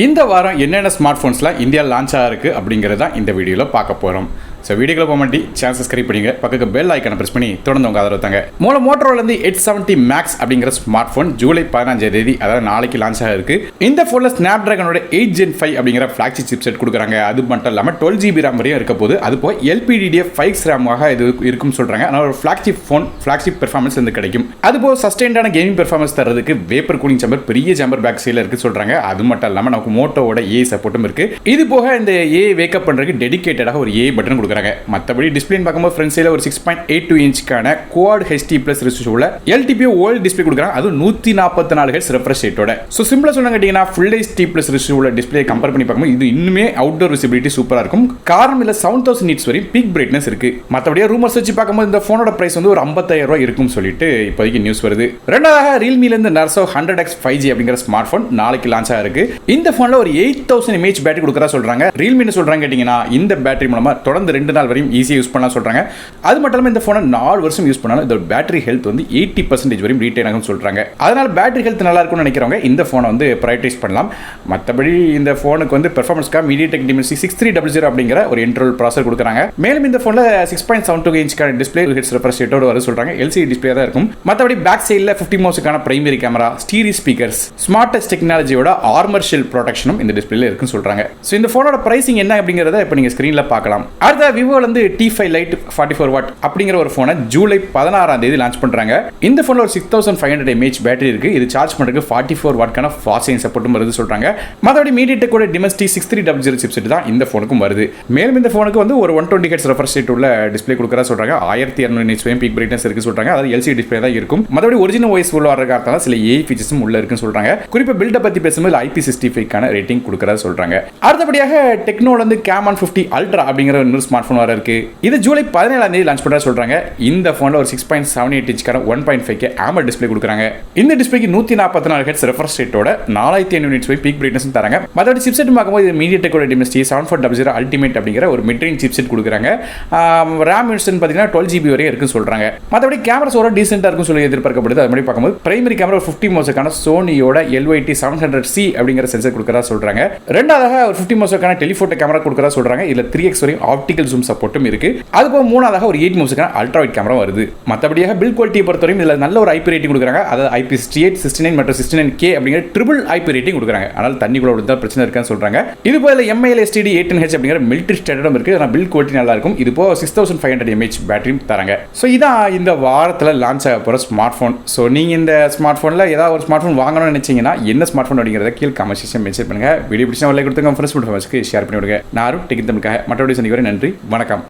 இந்த வாரம் என்னென்ன ஸ்மார்ட் ஃபோன்ஸ்லாம் இந்தியாவில் லான்ச் ஆகிருக்கு அப்படிங்கிறது தான் இந்த வீடியோவில் பார்க்க போகிறோம். ஸோ வீடியோக்குள்ள போக மாட்டி சேனல் சப்ஸ்கிரைப் பண்ணிங்க, பக்கத்துக்கு பெல் ஐக்கானை ப்ரெஸ் பண்ணி தொடர்ந்து உங்க ஆதரவு தாங்க. மோட்டோரோலேருந்து 870 மேக்ஸ் அப்படிங்கிற ஸ்மார்ட் ஃபோன் ஜூலை 15ஆம் தேதி, அதாவது நாளைக்கு லான்ச் ஆகிருக்கு. இந்த ஃபோனில் ஸ்னாப் டிராகனோட 8 Gen 5 அப்படிங்கிற ஃபிளாக்ஷிப் சிப்செட் கொடுக்குறாங்க. அது மட்டும் இல்லாமல் 12 GB RAM வரையும் இருக்க போது. அது போய் LPDDR5 ரேமாக இது இருக்குன்னு சொல்கிறாங்க. ஆனால் ஒரு ஃபிளாக்ஷிப் ஃபோன் ஃபிளாக்ஷிப் பெர்ஃபார்மன்ஸ் வந்து கிடைக்கும். அது போக சஸ்டெயின்டான கேமிங் பெர்ஃபார்மன்ஸ் தரதுக்கு வேப்பர் கூலிங் சேம்பர், பெரிய சேம்பர் பேக் சைடில் இருக்குது சொல்கிறாங்க. அது மட்டும் இல்லாமல் நமக்கு மோட்டோவோட ஏ சப்போர்ட்டும் இருக்குது. இது போக இந்த ஏ வேக்கப் பண்ணுறதுக்கு டெடிகேட்டடாக ஒரு ஏ பட்டன் கொடுக்குறாங்க. மற்றபடி டிஸ்பிளே பார்க்கும்போது ஃப்ரண்ட் சைடில் ஒரு 6.82 இன்ச்சுக்கான குவாட் HD+ ரெசல்யூஷன்ல LTPO OLED டிஸ்பிளே கொடுக்குறாங்க. அது 144 Hz ரெஃப்ரெஷ் ரேட்டோட. ஸோ சிம்பிளாக சொன்னாங்க கேட்டிங்கன்னா ஃபுல் HD+ ரெசல்யூஷன்ல டிஸ்பிளே கம்பேர் பண்ணி பார்க்கும்போது இது இன்னுமே அவுட்டோர் விசிபிலிட்டி சூப்பராக இருக்கும். காரணம் இல்லை 7000 nits வரையும் பீக் பிரைட்னஸ் இருக்கு. மற்றபடியே ரூமர்ஸ் வச்சு பார்க்கும்போது இந்த ஃபோனோட பிரைஸ் வந்து ஒரு 50,000 ரூபாய் இருக்கும்னு சொல்லிட்டு இப்போதைக்கு நியூஸ் வருது. ரெண்டாவதாக ரியல்மிலேருந்து Narzo 100X 5G அப்படிங்கிற ஸ்மார்ட் ஃபோன் நாளைக்கு லான்ச் ஆகிருக்கு. இந்த ஃபோனில் ஒரு 8000 mAh பேட்டரி கொடுக்குறா சொல்றாங்க. ரியல்மி சொல்றாங்க கேட்டிங்கன்னா இந்த பேட்டரி மூலமா தொடர்ந்து 2 நாள் வரையும் ஈஸியாக யூஸ் பண்ணலாம் சொல்றாங்க. அது மட்டும் இல்லாமல் இந்த ஃபோனை 4 வருஷம் யூஸ் பண்ணாலும் இதோட பேட்டரி ஹெல்த் வந்து 80% வரையும் ரீட்டைன் ஆகும் சொல்றாங்க. அதனால பேட்டரி ஹெல்த் நல்லா இருக்கும்னு நினைக்கிறவங்க இந்த ஃபோனை வந்து ப்ரையாரிட்டைஸ் பண்ணலாம். மற்றபடி இந்த ஃபோனுக்கு வந்து பெர்ஃபார்மன்ஸ்க்காக MediaTek Dimensity 6300 அப்படிங்கிற ஒரு இன்டர்னல் ப்ராசஸர் கொடுக்குறாங்க. மேலும் இந்த ஃபோனில் 6.72 இன்ச்சுக்கான டிஸ்பிளே ஹெட்ஸ் ரெஃப்ரெஷ் ரேட்டோட வர சொல்றாங்க. LCD டிஸ்பிளே தான் இருக்கும். மற்றபடி பேக் சைடில் 50 மோஸுக்கான primary camera, stereo speakers, smartest டெக்னாலஜியோட ஆர்மர் ஷெல் ப்ரொடெக்ஷனும் இந்த டிஸ்பிளேல இருக்குன்னு சொல்றாங்க. ஸோ இந்த ஃபோனோட பிரைசிங் என்ன அப்படிங்கிறத இப்போ நீங்க ஸ்கிரீன்ல பார்க்கலாம். அடுத்த விவோல இருந்து T5 Lite 44 வாட் அப்படிங்கிற ஒரு ஃபோனை ஜூலை 16ஆம் தேதி லான்ச் பண்றாங்க. இந்த ஃபோன்ல ஒரு 6500 mAh பேட்டரி இருக்கு. இது சார்ஜ் பண்றதுக்கு 44 வாட்கான ஃபாஸ்ட் சார்ஜிங் சப்போர்ட்டும் வருது சொல்றாங்க. மற்றபடி MediaTek ஓட Dimensity 6300 சிப்செட் தான் இந்த ஃபோனுக்கும் வருது. மேலும் இந்த ஃபோனுக்கு வந்து ஒரு 120 Hz ரெஃப்ரெஷ் ரேட் உள்ள டிஸ்பிளே கொடுக்குறா சொல்றாங்க. 1200 nits வரையும் பீக் பிரைட்னஸ் இருக்கு சொல்றாங்க. அதாவது LCD டிஸ்பிளே தான் இருக்கும். மற்றபடி ஒரிஜினல் OS உள்ள வர காரணத்தால சில AI ஃபீச்சர்ஸும் உள்ள இருக்குன்னு சொல்றாங்க. குறிப்பா பில்ட பத்தி பேசும்போது IP65 கான ரேட்டிங் கொடுக்குறா சொல்றாங்க. அடுத்தபடியாக டெக்னோல இருந்து Camon 50 Ultra அப்படிங்கிற ஒரு ஸ்மார்ட் ஃபோன் வர இருக்கு. இது ஜூலை 17ஆம் தேதி லான்ச் பண்றா சொல்றாங்க. இந்த ஃபோன்ல ஒரு 6.78 இன்ச்சுக்கான 1.5K AMOLED டிஸ்பிளே கொடுக்குறாங்க. இந்த டிஸ்பிளேக்கு 144 Hz ரெஃப்ரெஷ் ரேட்டோட 4500 nits வரை பீக் பிரைட்னஸ் தராங்க. மற்றபடி சிப்செட் பார்க்கும்போது இது MediaTek ஓட Dimensity 7400 Ultimate அப்படிங்கிற ஒரு மிட் ரேஞ்ச் சிப்செட் கொடுக்குறாங்க. RAM இன்ஸ்டன் பார்த்தீங்கன்னா 12 GB வரை இருக்குன்னு சொல்றாங்க. மற்றபடி கேமராஸோட டீசென்ட்டா இருக்குன்னு சொல்லி எதிர்பார்க்கப்படுது. அது மாதிரி பார்க்கும்போது பிரைமரி கேமரா 50 மோஸுக்கான சோனியோட LYT 700C அப்படிங்கிற சென்சர் கொடுக்குறா சொல்றாங்க. ரெண்டாவதாக ஒரு 50 மோஸுக்கான டெலிஃபோட்டோ கேமரா கொடுக்குறா சொல்றாங்க. இதுல 3x வரையும் ஆப்டிகல் ஜூம் சப்போர்ட்டும் இருக்கு. அது போக மூணாவதாக ஒரு 8 மோஸுக்கான அல்ட்ரா வைட் கேமரா வருது. மற்றபடியாக பில் குவாலிட்டியை பொறுத்தவரையும் இதுல நல்ல ஒரு IP ரேட்டிங் கொடுக்குறாங்க. அதாவது IP68, 69 மற்றும் 69K அப்படிங்கிற ட்ரிபிள் IP ரேட்டிங் கொடுக்குறாங்க. அதனால தண்ணிக்குள்ள விழுந்தா பிரச்சனை இருக்கான்னு சொல்றாங்க. இது போல MIL STD 810H அப்படிங்கிற மிலிட்டரி ஸ்டாண்டர்டும் இருக்கு. ஆனால் பில் குவாலிட்டி நல்லா இருக்கும். இது போக 6500 mAh பேட்டரியும் தராங்க. ஸோ இதான் இந்த வாரத்தில் லான்ச் ஆக போகிற ஸ்மார்ட் ஃபோன். ஸோ நீங்கள் இந்த ஸ்மார்ட் ஃபோனில் ஏதாவது ஒரு ஸ்மார்ட் ஃபோன் வாங்கணும்னு நினைச்சீங்கன்னா என்ன ஸ்மார்ட் ஃபோன் அப்படிங்கிறத கீழே கமெண்ட் செக்ஷன் மென்ஷன் பண்ணுங்க. வீடியோ பிடிச்சா லைக் கொடுத்துங்க, ஃப்ரெண்ட்ஸ் லைக் செய்ய ஷேர் பண்ணி விடுங்க. நான் டெக் தமிழுக்காக மற்றபடி சந்திக்கிறேன். நன்றி, வணக்கம்.